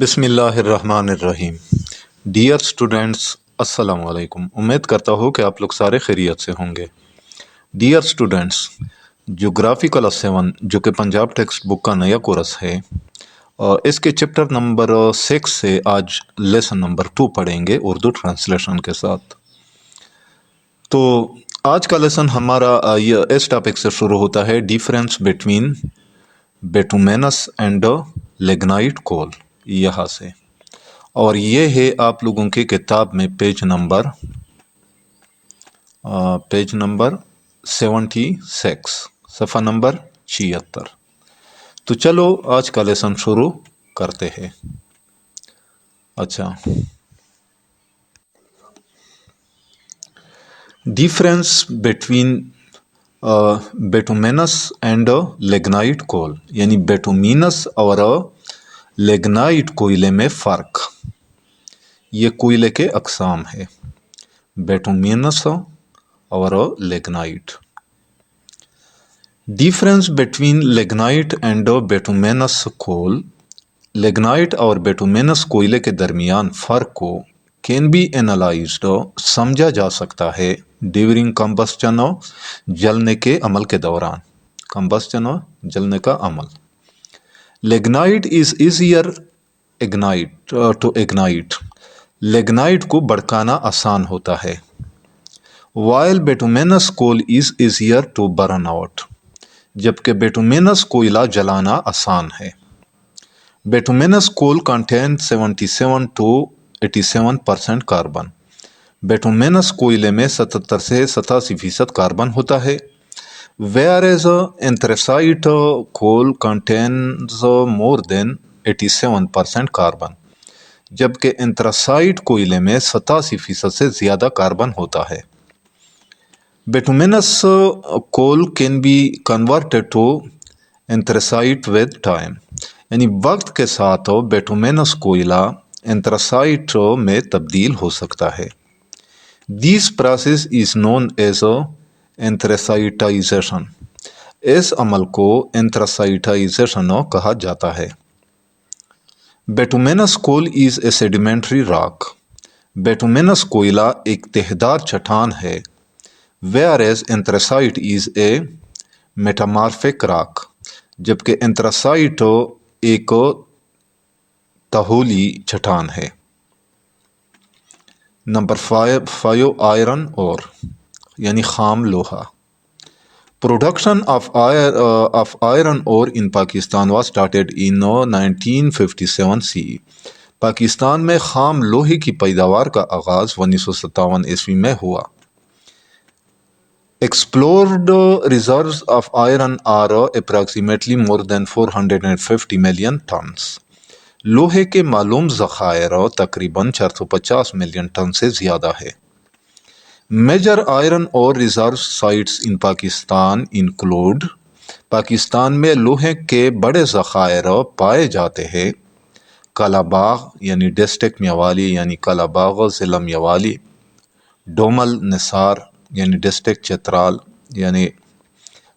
بسم اللہ الرحمن الرحیم۔ ڈیئر اسٹوڈینٹس، السلام علیکم۔ امید کرتا ہوں کہ آپ لوگ سارے خیریت سے ہوں گے۔ ڈیئر اسٹوڈینٹس، جغرافی کلاس 7 جو کہ پنجاب ٹیکسٹ بک کا نیا کورس ہے، اس کے چیپٹر نمبر 6 سے آج لیسن نمبر 2 پڑھیں گے اردو ٹرانسلیشن کے ساتھ۔ تو آج کا لیسن ہمارا اس ٹاپک سے شروع ہوتا ہے، ڈیفرنس بٹوین بیٹومینس اینڈ لیگنائٹ کول، یہاں سے، اور یہ ہے آپ لوگوں کی کتاب میں پیج نمبر 76، صفحہ نمبر 76۔ تو چلو آج کا لیسن شروع کرتے ہیں۔ اچھا، ڈیفرنس بٹوین بیٹومینس اینڈ لیگنائٹ کول، یعنی بیٹومینس اور لیگنائٹ کوئلے میں فرق۔ یہ کوئلے کے اقسام ہے، بیٹومینس اور لیگنائٹ۔ ڈیفرنس بٹوین لیگنائٹ اینڈ بیٹومینس کول، لیگنائٹ اور بیٹومینس کوئلے کے درمیان فرق کو کین بی اینالائزڈ، سمجھا جا سکتا ہے، ڈیورنگ کمبسچن، جلنے کے عمل کے دوران۔ کمبسچن، جلنے کا عمل۔ Lignite is easier to ignite, lignite کو بھڑکانا آسان ہوتا ہے۔ While bituminous coal is easier to burn out, جبکہ بیٹومینس کوئلہ جلانا آسان ہے۔ Bituminous coal contain 77 to 87% carbon, bituminous کوئلے میں 77 سے 87% کاربن ہوتا ہے۔ whereas anthracite coal contains more than 87% carbon, جبکہ انتھراسائٹ کوئلے میں 87% سے زیادہ کاربن ہوتا ہے۔ Bituminous coal can be converted to anthracite with time, یعنی وقت کے ساتھ بیٹومینس کوئلہ انتھراسائٹ میں تبدیل ہو سکتا ہے۔ This process is known as انتھراسائٹائزیشن، اس عمل کو انتھراسائٹائزیشن کہا جاتا ہے۔ بیٹومینس کول از اے سیڈیمنٹری راک، بیٹومینس کوئلہ ایک تہہ دار چٹان ہے۔ whereas انتھراسائٹ از اے میٹامارفک راک، جبکہ انتھراسائٹ ایک تہولی چٹان ہے۔ نمبر 5، آئرن اور، یعنی خام لوہا۔ Production of iron ore in Pakistan was started in 1957 CE، Pakistan میں خام لوہے کی پیداوار کا آغاز 1957 عیسوی میں ہوا۔ Explored reserves of iron are approximately more than 450 million tons, لوہے کے معلوم ذخائر تقریباً 450 ملین ٹن سے زیادہ ہے۔ میجر آئرن اور reserve sites in Pakistan include, Pakistan میں لوہے کے بڑے ذخائر پائے جاتے ہیں: کالا باغ یعنی ڈسٹرکٹ میاوالی، یعنی کالا باغ ضلع میاوالی، ڈومل نثار یعنی ڈسٹرکٹ چترال، یعنی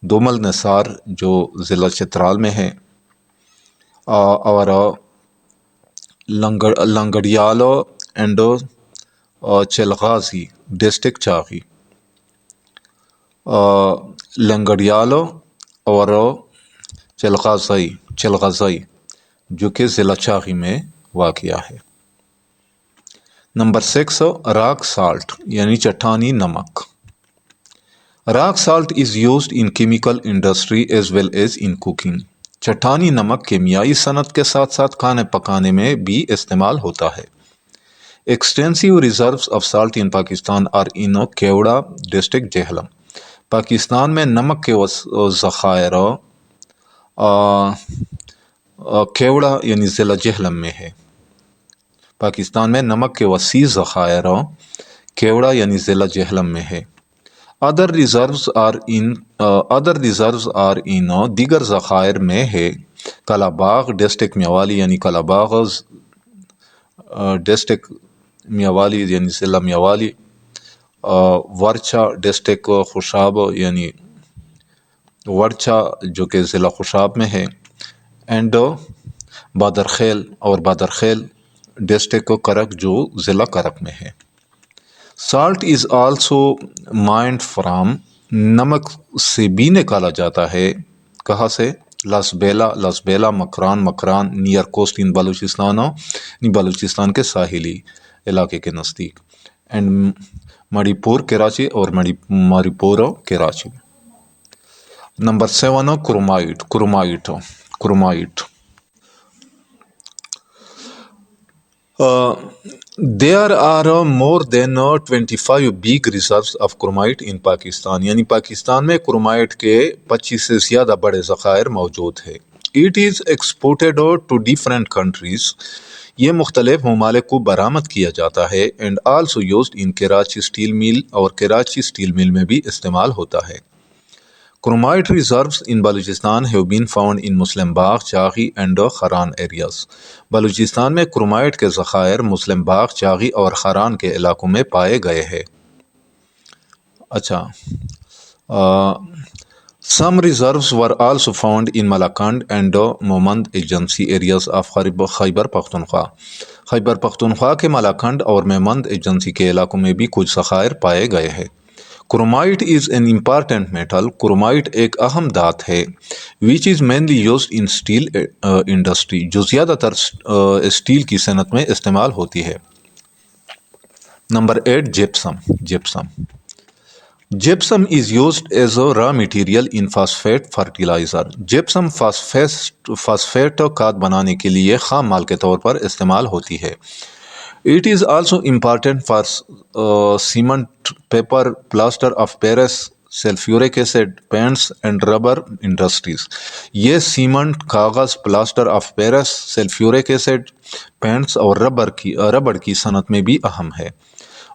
دومل نثار جو ضلع چترال میں ہے، اور لنگڑیالو اینڈ چلغازی ڈسٹرکٹ چاغی، لنگڑیالو اور چلغازی جو کہ ضلع چاغی میں واقع ہے۔ نمبر 6، راک سالٹ یعنی چٹانی نمک۔ Rock salt is used in chemical industry as well as in cooking, چٹانی نمک کیمیائی صنعت کے ساتھ ساتھ کھانے پکانے میں بھی استعمال ہوتا ہے۔ Extensive reserves of salt in Pakistan are in Khewra district Jhelum, Pakistan میں نمک کے ذخائر کیوڑا یعنی ضلع جہلم میں ہے۔ پاکستان میں نمک کے وسیع ذخائر کیوڑا یعنی ضلع جہلم میں ہے۔ ادر ریزروز آر ان دیگر ذخائر میں ہے: کالا باغ ڈسٹرکٹ میاوالی یعنی کالا باغ ڈسٹرکٹ میاوالی یعنی ضلع میاوالی، ورچا ڈسٹرکٹ خوشاب یعنی ورچا جو کہ ضلع خوشاب میں ہے، اینڈ بادرخیل اور بادرخیل ڈسٹرکٹ کرک جو ضلع کرک میں ہے۔ Salt is also mind from, نمک سے بھی نکالا جاتا ہے، کہاں سے؟ لاسبیلا مکران نیئر کوسٹ ان بلوچستان، بلوچستان کے ساحلی علاقے کے نزدیک، اینڈ منی پور کراچی اور منی پور Karachi. Number 7 chromite. There are more than 25 big reserves of chromite in Pakistan, یعنی پاکستان میں کرومائٹ کے 25 سے زیادہ بڑے ذخائر موجود ہے۔ It is exported to different countries، یہ مختلف ممالک کو برآمد کیا جاتا ہے، and also used in Karachi steel mill, اور کراچی اسٹیل مل میں بھی استعمال ہوتا ہے۔ Chromite reserves in Balochistan have been found in Muslim Bagh, Chagai and خران areas۔ Balochistan میں کرومائٹ کے ذخائر مسلم باغ، چاغی اور خران کے علاقوں میں پائے گئے ہیں۔ اچھا، some reserves were also found in Malakand and Momand agency areas of Khyber Pakhtunkhwa. Khyber Pakhtunkhwa کے ملاکنڈ اور میمند ایجنسی کے علاقوں میں بھی کچھ ذخائر پائے گئے ہیں۔ Chromite is an important metal, chromite ایک اہم دھات ہے، which is mainly used in steel industry، جو زیادہ تر اسٹیل کی صنعت میں استعمال ہوتی ہے۔ Number 8 gypsum is used as a raw material in phosphate fertilizer۔ Gypsum phosphate کھاد بنانے کے لیے خام مال کے طور پر استعمال ہوتی ہے۔ It is also important for cement, paper, plaster of Paris, sulfuric acid, paints and rubber industries۔ یہ سیمنٹ، کاغذ، plaster of Paris, sulphuric acid, paints اور ربڑ کی صنعت میں بھی اہم ہے۔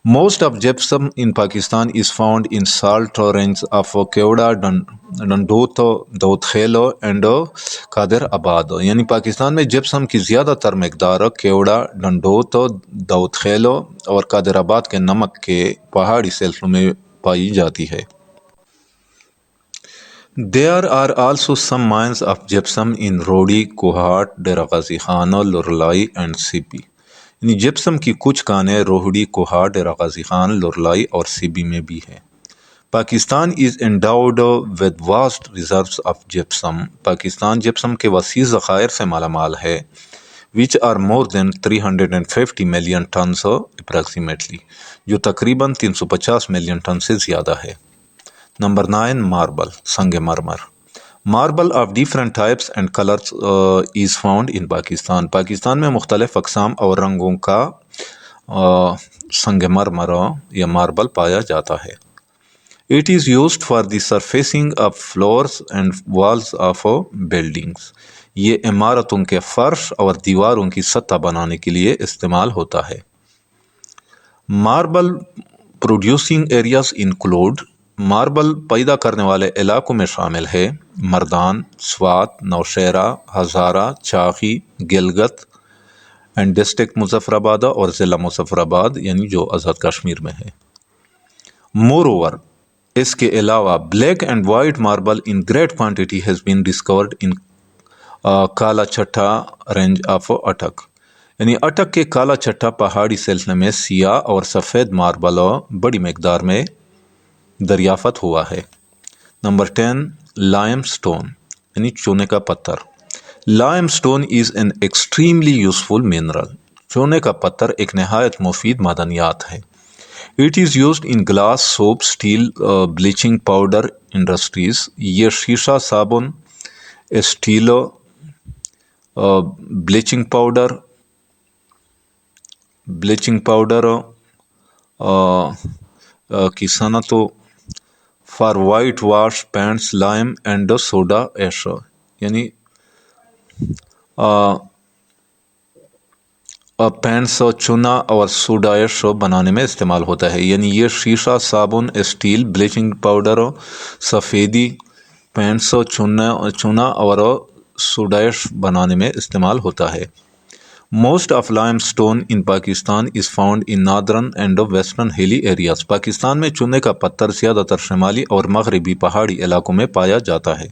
Most of gypsum in Pakistan is found in salt ranges of کیوڑا، ڈنڈوت، Dawood Khel and قادر آباد، یعنی پاکستان میں جپسم کی زیادہ تر مقدار کیوڑا، ڈنڈوت، داؤد خیل اور قادر آباد کے نمک کے پہاڑی سلسلوں میں پائی جاتی ہے۔ There are also some mines of gypsum in روڑی، Kohat, Dera Ghazi Khan, لرلائی and سیبی، یعنی جپسم کی کچھ کانیں روہڑی، کوہاٹ، ڈیرہ غازی خان، لرلائی اور سیبی میں بھی ہے۔ Pakistan is endowed with vast reserves of gypsum۔ Pakistan gypsum کے وسیع ذخائر سے مالا مال ہے، which are more than 350 million tons approximately، جو تقریباً 350 ملین ٹن سے زیادہ ہے۔ نمبر 9 ماربل، سنگ مرمر۔ Marble of different types and colours is found in Pakistan. Pakistan میں مختلف اقسام اور رنگوں کا سنگ مرمر یا ماربل پایا جاتا ہے۔ It is used for the surfacing of floors and walls of buildings۔ یہ عمارتوں کے فرش اور دیواروں کی سطح بنانے کے لیے استعمال ہوتا ہے۔ Marble producing areas include, marble پیدا کرنے والے علاقوں میں شامل ہے مردان، سوات، نوشہرہ، ہزارہ، چاغی، گلگت اینڈ ڈسٹرکٹ مظفر آباد اور ضلع مظفر آباد، یعنی جو آزاد کشمیر میں ہے۔ مور اوور، اس کے علاوہ black and white marble in great quantity has been discovered ان کالا چٹھا رینج آف اٹک، یعنی اٹک کے کالا چٹھا پہاڑی سلسلے میں سیاہ اور سفید ماربل بڑی مقدار میں دریافت ہوا ہے۔ نمبر 10 لائم سٹون، یعنی چونے کا پتھر۔ Limestone is an extremely useful mineral. چونے کا پتھر ایک نہایت مفید معدنیات ہے۔ It is used in glass, soap, steel, bleaching powder industries. یہ شیشہ، صابن، اسٹیل، بلیچنگ پاؤڈر کی صنعتوں، for whitewash paints, lime and soda ash, یعنی پینٹس چونا اور سوڈا ایش بنانے میں استعمال ہوتا ہے۔ یعنی یہ شیشہ، صابن، اسٹیل، بلیچنگ پاؤڈر، سفیدی، پینٹس چونا اور سوڈا ایش بنانے میں استعمال ہوتا ہے۔ Most of limestone in Pakistan is found in northern and western hilly areas۔ Pakistan میں چونے کا پتھر زیادہ تر شمالی اور مغربی پہاڑی علاقوں میں پایا جاتا ہے۔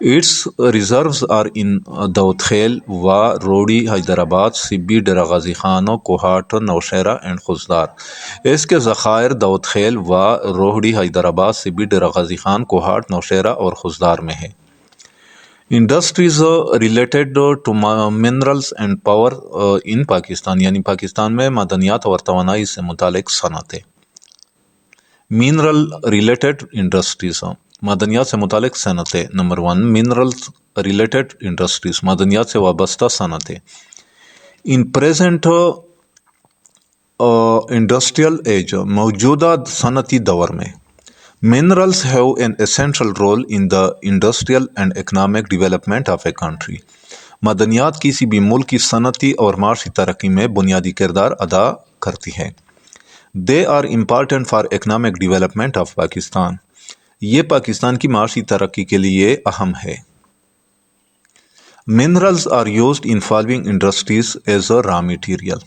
Its reserves are in Daudkhel, Wa, Rodi, Hyderabad, Sibbi, Dera Ghazi Khan, Kohat, Naushera and Khuzdar. اس کے ذخائر داؤد خیل و روہڑی حیدرآباد سبی ڈیرہ غازی خان کوہاٹ نوشہرہ اور خزدار میں ہے. Industries related to minerals and power in Pakistan یعنی پاکستان میں معدنیات اور توانائی سے متعلق صنعتیں. منرل ریلیٹڈ انڈسٹریز معدنیات سے متعلق صنعتیں. نمبر 1 منرلس ریلیٹڈ انڈسٹریز معدنیات سے وابستہ صنعتیں. ان پریزنٹ انڈسٹریل ایج موجودہ صنعتی دور میں minerals have an essential role in the industrial and economic development of a country. معدنیات کسی بھی ملک کی صنعتی اور معاشی ترقی میں بنیادی کردار ادا کرتی ہے. They are important for economic development of Pakistan. یہ پاکستان کی معاشی ترقی کے لیے اہم ہے. Minerals are used in following industries as a raw material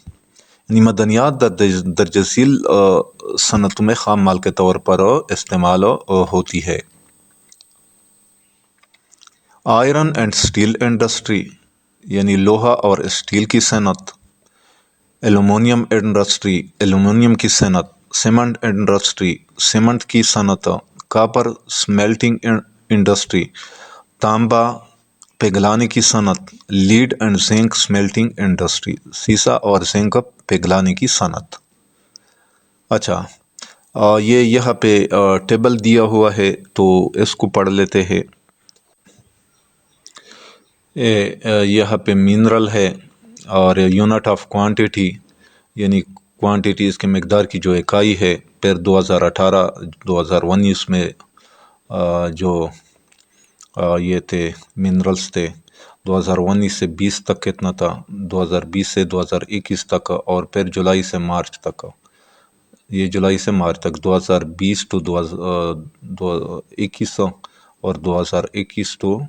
یعنی معدنیات درج ذیل صنعتوں میں خام مال کے طور پر استعمال ہوتی ہے. آئرن اینڈ سٹیل انڈسٹری یعنی لوہا اور اسٹیل کی صنعت. ایلومینیم انڈسٹری ایلومینیم کی صنعت. سیمنٹ انڈسٹری سیمنٹ کی صنعت. کاپر سمیلٹنگ انڈسٹری تانبا پگھلانے کی صنعت. لیڈ اینڈ زنک سمیلٹنگ انڈسٹری سیسا اور زنک پگھلانے کی صنعت. اچھا یہ یہاں پہ ٹیبل دیا ہوا ہے تو اس کو پڑھ لیتے ہیں. یہاں پہ منرل ہے اور یونٹ آف کوانٹیٹی یعنی کوانٹیٹی اس کے مقدار کی جو اکائی ہے. پھر 2018-2019 میں جو یہ تھے منرلز تھے 2019 سے 20 تک کتنا تھا 2020 سے 2021 تک اور پھر جولائی سے مارچ تک. یہ جولائی سے مارچ تک 2020 ٹو 2021 اور 2021 ٹو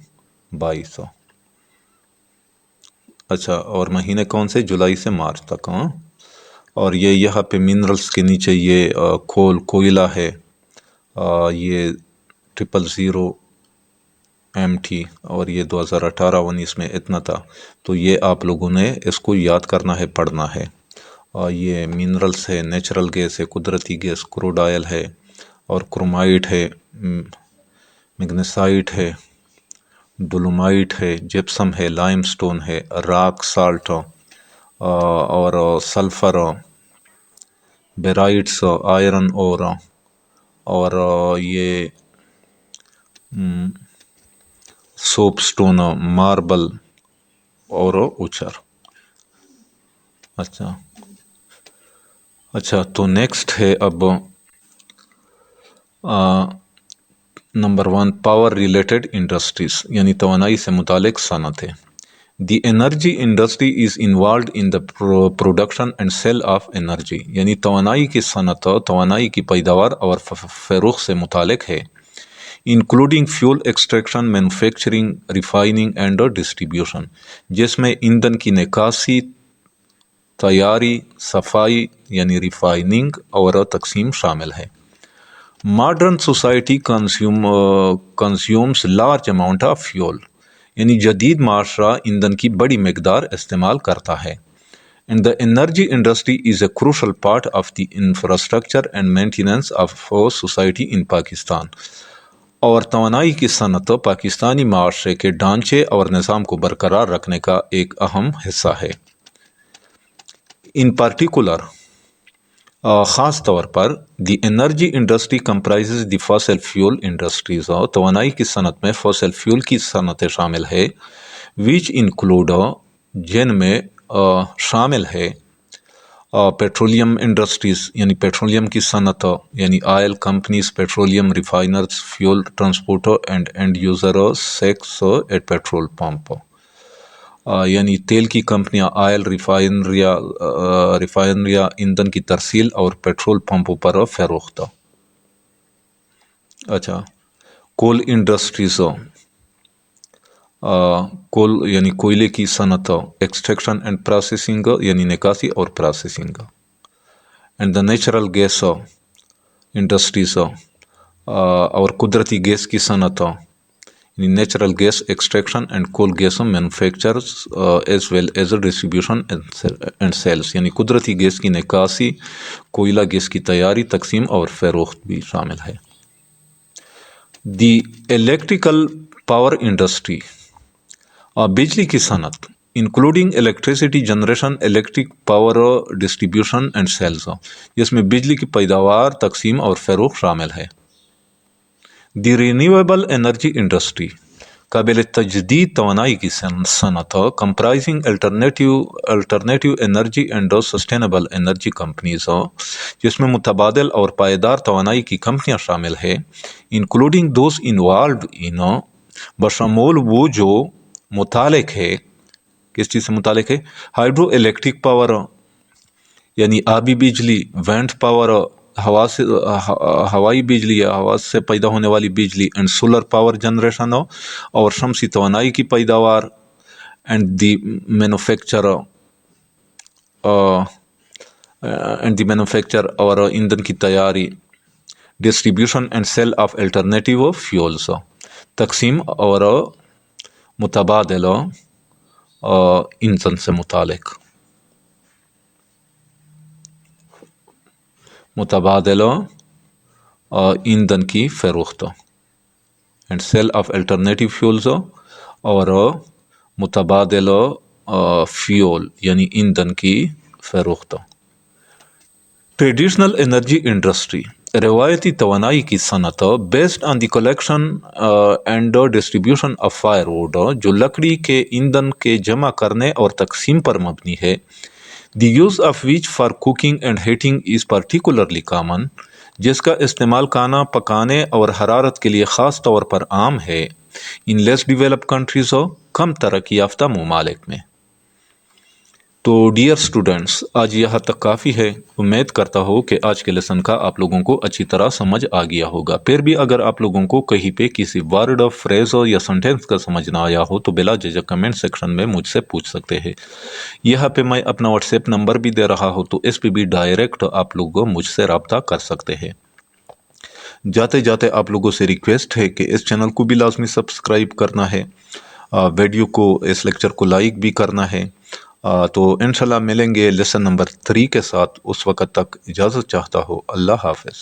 22. اچھا اور مہینے کون سے جولائی سے مارچ تک. ہاں اور یہ یہاں پہ منرلز کے نیچے یہ کھول کوئلہ ہے یہ 000 MT اور یہ 2018-19 میں اتنا تھا. تو یہ آپ لوگوں نے اس کو یاد کرنا ہے پڑھنا ہے. یہ منرلز ہے نیچرل گیس ہے قدرتی گیس کروڈ آئل ہے اور کرومائٹ ہے میگنیسائٹ ہے ڈولومائٹ ہے جپسم ہے لائم سٹون ہے راک سالٹ اور سلفر بیرائٹس آئرن اور یہ سوپ سٹون ماربل اور اوچر. اچھا تو نیکسٹ ہے اب نمبر 1 پاور ریلیٹڈ انڈسٹریز یعنی توانائی سے متعلق صنعتیں. The energy industry is involved in the production and sale of energy یعنی توانائی کی صنعت توانائی کی پیداوار اور فروخت سے متعلق ہے. Including fuel extraction manufacturing refining and distribution جس میں ایندھن کی نکاسی تیاری صفائی یعنی ریفائننگ اور تقسیم شامل ہے. Modern society consumes large amount of fuel یعنی جدید معاشرہ ایندھن کی بڑی مقدار استعمال کرتا ہے. And the energy industry is a crucial part of the infrastructure and maintenance of society in Pakistan اور توانائی کی صنعت پاکستانی معاشرے کے ڈھانچے اور نظام کو برقرار رکھنے کا ایک اہم حصہ ہے. ان پارٹیکولر خاص طور پر دی انرجی انڈسٹری کمپرائزز دی فاسل فیول انڈسٹریز توانائی کی صنعت میں فاسل فیول کی صنعتیں شامل ہے ویچ انکلوڈ جن میں شامل ہے پیٹرولیم انڈسٹریز یعنی پیٹرولیم کی صنعت یعنی oil companies petroleum refiners fuel transporter and end user sales at petrol pump یعنی تیل کی کمپنیاں آئل ریفائنریاں ایندھن کی ترسیل اور پیٹرول پمپوں پر فروخت. اچھا کول انڈسٹریز کول یعنی کوئلے کی صنعت ایکسٹریکشن اینڈ پروسیسنگ یعنی نکاسی اور processing. And the natural gas industries اور قدرتی گیس کی صنعت natural gas extraction and coal gas manufacturers as well as distribution and sales, یعنی قدرتی گیس کی نکاسی، کوئلہ گیس کی تیاری، تقسیم اور فروخت بھی شامل ہے۔ دی الیکٹریکل پاور انڈسٹری، بجلی کی صنعت، including electricity generation, electric power distribution and sales, جس میں بجلی کی پیداوار، تقسیم اور فروخت شامل ہے۔ دی رینیویبل انرجی انڈسٹری، قابل تجدید توانائی کی صنعت، comprising alternative energy and sustainable energy companies, جس میں متبادل اور پائیدار توانائی کی کمپنیاں شامل ہے، انکلوڈنگ دوز انوالوڈ ان، بشمول وہ جو متعلق ہے، کس چیز سے متعلق ہے؟ ہائیڈرو الیکٹرک پاور یعنی آبی بجلی، وینڈ پاور ہوا سے، ہوائی بجلی یا ہوا سے پیدا ہونے والی بجلی، اینڈ سولر پاور جنریشن اور شمسی توانائی کی پیداوار، اینڈ دی مینوفیکچر اور ایندھن کی تیاری، distribution and sale of alternative fuels, تقسیم اور متبادل ایندھن سے متعلق، متبادل ایندھن کی فروخت، and sale of alternative fuels اور متبادل فیول یعنی ایندھن کی فروخت۔ ٹریڈیشنل انرجی انڈسٹری، روایتی توانائی کی صنعت، based on the collection and distribution of fire would, جو لکڑی کے ایندھن کے جمع کرنے اور تقسیم پر مبنی ہے۔ The use of which for cooking and heating is particularly common, جس کا استعمال کھانا پکانے اور حرارت کے لیے خاص طور پر عام ہے، ان لیس ڈیولپڈ کنٹریز، کم ترقی یافتہ ممالک میں۔ تو ڈیئر اسٹوڈنٹس، آج یہاں تک کافی ہے۔ امید کرتا ہوں کہ آج کے لیسن کا آپ لوگوں کو اچھی طرح سمجھ آ گیا ہوگا۔ پھر بھی اگر آپ لوگوں کو کہیں پہ کسی ورڈ، فریز یا سنٹینس کا سمجھ نہ آیا ہو تو بلا جھجک کمنٹ سیکشن میں مجھ سے پوچھ سکتے ہیں۔ یہاں پہ میں اپنا واٹس ایپ نمبر بھی دے رہا ہوں، تو اس پہ بھی ڈائریکٹ آپ لوگ مجھ سے رابطہ کر سکتے ہیں۔ جاتے جاتے آپ لوگوں سے ریکویسٹ ہے کہ اس چینل کو بھی لازمی سبسکرائب کرنا ہے، ویڈیو کو، اس لیکچر کو لائک بھی کرنا ہے۔ تو انشاءاللہ ملیں گے لیسن نمبر 3 کے ساتھ۔ اس وقت تک اجازت چاہتا ہوں۔ اللہ حافظ۔